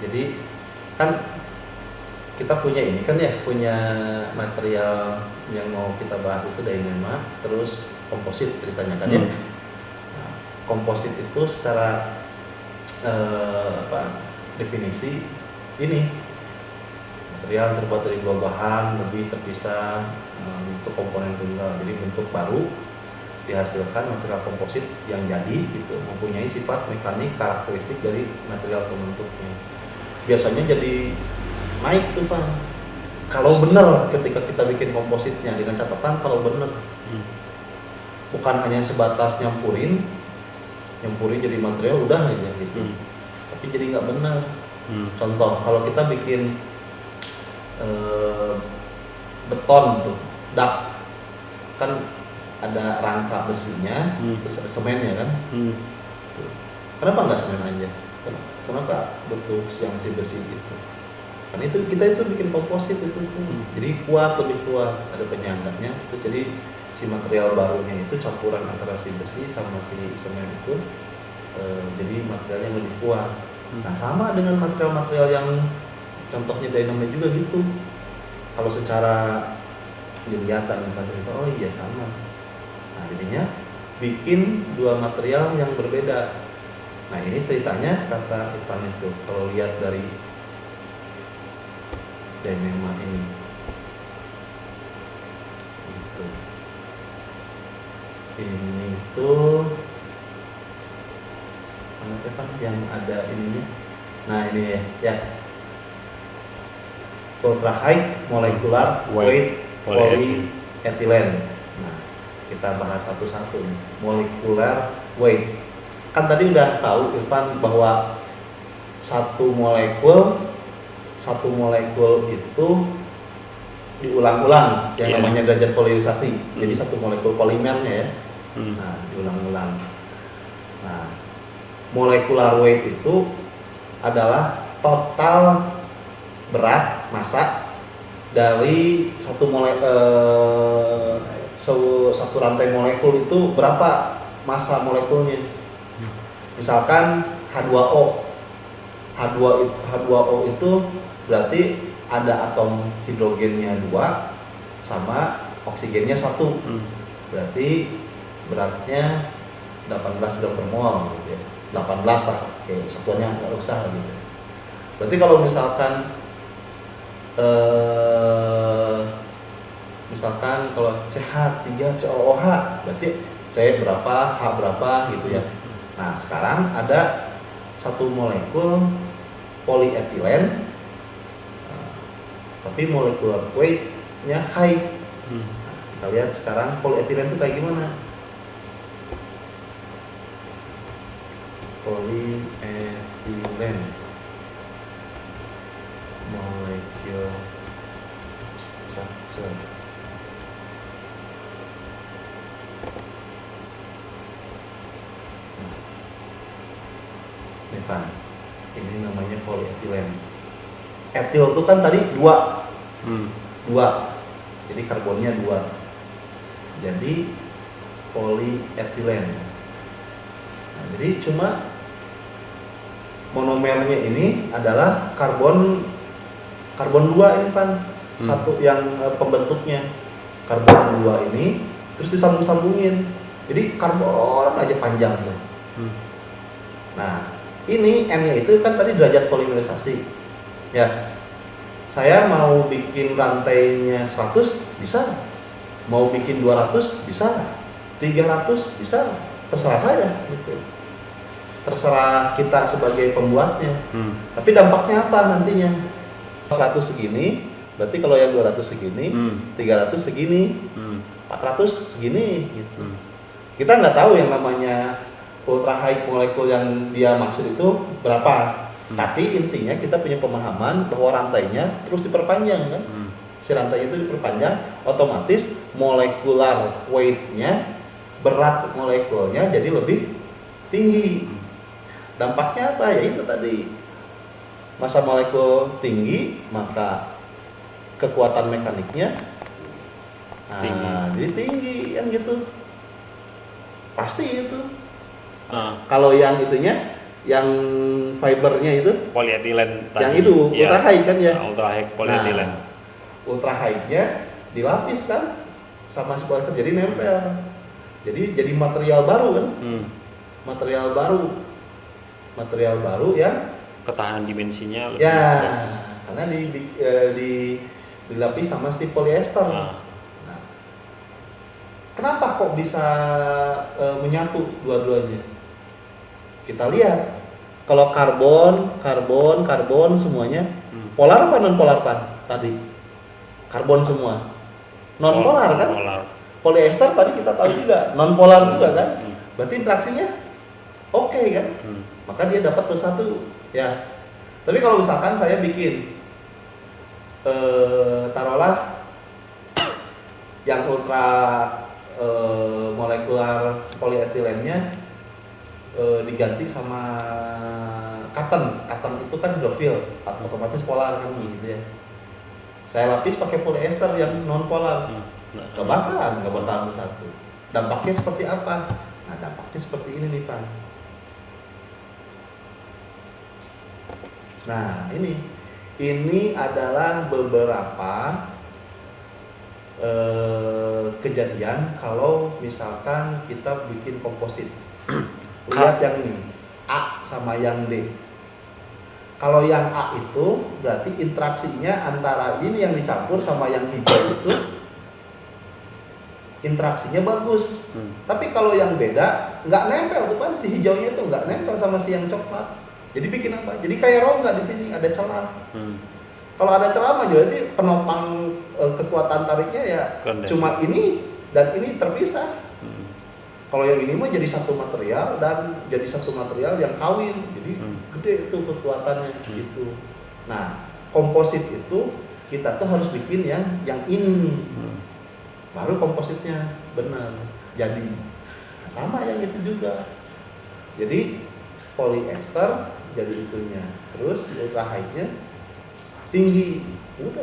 Jadi kan kita punya ini kan ya, punya material yang mau kita bahas itu Dyneema, terus komposit ceritanya kan ya. Nah, komposit itu secara definisi ini material terbuat dari dua bahan lebih terpisah untuk komponen tunggal. Jadi bentuk baru dihasilkan material komposit yang jadi itu mempunyai sifat mekanik karakteristik dari material pembentuknya. Biasanya jadi naik tuh Pak. Kalau benar ketika kita bikin kompositnya dengan catatan kalau benar bukan hanya sebatas nyampurin jadi material udah aja gitu. Tapi jadi nggak benar. Contoh kalau kita bikin beton tuh dak kan ada rangka besinya, terus ada semennya kan. Tuh. Kenapa nggak semen aja? Kenapa butuh yang si besi gitu? Karena itu kita itu bikin komposit itu, jadi lebih kuat, ada penyangganya itu. Jadi si material barunya itu campuran antara si besi sama si semen itu, jadi materialnya lebih kuat. Nah sama dengan material-material yang contohnya Dyneema juga gitu. Kalau secara dilihat itu, oh iya sama. Nah jadinya bikin dua material yang berbeda. Nah ini ceritanya kata Ivan itu kalau lihat dari Dyneema ini gitu. Ini tuh apa yang ada ininya. Nah ini ya ultra high molecular weight polyethylene. Nah kita bahas satu-satu nih. Molecular weight kan tadi udah tahu Irfan bahwa satu molekul itu diulang-ulang yang namanya derajat polimerisasi. Jadi satu molekul polimernya ya. Nah, diulang-ulang. Nah, molecular weight itu adalah total berat massa dari satu rantai molekul itu berapa massa molekulnya. Misalkan H2O. H2O itu berarti ada atom hidrogennya 2 sama oksigennya 1. Berarti beratnya 18 gram per mol gitu ya. 18 lah, oke, satuannya nggak usah gitu. Berarti kalau misalkan kalau CH3COOH berarti C berapa, H berapa gitu ya. Nah sekarang ada satu molekul polyethylene tapi molecular weight-nya high. Nah, kita lihat sekarang polyethylene itu kayak gimana. Polyethylene molecule structure. Ini namanya polyethylene. Etil itu kan tadi 2. Jadi karbonnya 2. Jadi polyethylene. Nah, jadi cuma monomernya ini adalah karbon 2 ini kan. Satu yang pembentuknya karbon 2 ini terus disambung-sambungin. Jadi karbon aja panjang tuh. Nah, ini N-nya itu kan tadi derajat polimerisasi. Ya. Saya mau bikin rantainya 100 bisa. Mau bikin 200 bisa. 300 bisa. Terserah saya gitu. Terserah kita sebagai pembuatnya. Tapi dampaknya apa nantinya? 100 segini, berarti kalau yang 200 segini, 300 segini, 400 segini gitu. Kita nggak tahu yang namanya ultra high molekul yang dia maksud itu berapa. Tapi intinya kita punya pemahaman bahwa rantainya terus diperpanjang kan. Si rantai itu diperpanjang, otomatis molecular weight-nya, berat molekulnya jadi lebih tinggi. Dampaknya apa? Ya itu tadi. Massa molekul tinggi, maka kekuatan mekaniknya jadi tinggi kan gitu. Pasti itu. Kalau yang itunya yang fibernya itu Polyetilen tadi. yang itu ultra high kan ya. Ultra high polyetilen. Ultra high-nya dilapis kan sama si polyester jadi nempel. Jadi material baru kan. Material baru yang ketahanan dimensinya lebih ya bagus. karena dilapis sama si polyester. Nah, kenapa kok bisa menyatu dua-duanya? Kita lihat kalau karbon semuanya polar apa non polar Pan? Tadi karbon semua non polar kan? Polar. Polyester tadi kita tahu juga non polar juga kan? Berarti interaksinya oke kan? Maka dia dapat bersatu ya. Tapi kalau misalkan saya bikin taruhlah yang ultra molekular polyetilennya diganti sama cotton itu kan hidrofil otomatis polar kan gitu ya. Saya lapis pakai polyester yang non polar, nggak bakalan bersatu. Dampaknya seperti apa? Nah dampaknya seperti ini nih Pak. Nah ini adalah beberapa kejadian kalau misalkan kita bikin komposit. Lihat yang ini A sama yang D. Kalau yang A itu berarti interaksinya antara ini yang dicampur sama yang hijau itu interaksinya bagus. Tapi kalau yang beda nggak nempel tuh kan, si hijaunya tuh nggak nempel sama si yang coklat. Jadi bikin apa? Jadi kayak rongga di sini ada celah. Kalau ada celah mah berarti penopang kekuatan tariknya ya cuma ini dan ini terpisah. Kalau yang ini mah jadi satu material dan jadi satu material yang kawin, jadi gede itu kekuatannya gitu. Nah, komposit itu kita tuh harus bikin yang ini, baru kompositnya benar jadi. Nah, sama yang itu juga. Jadi polyester jadi itunya, terus ultra high-nya tinggi, udah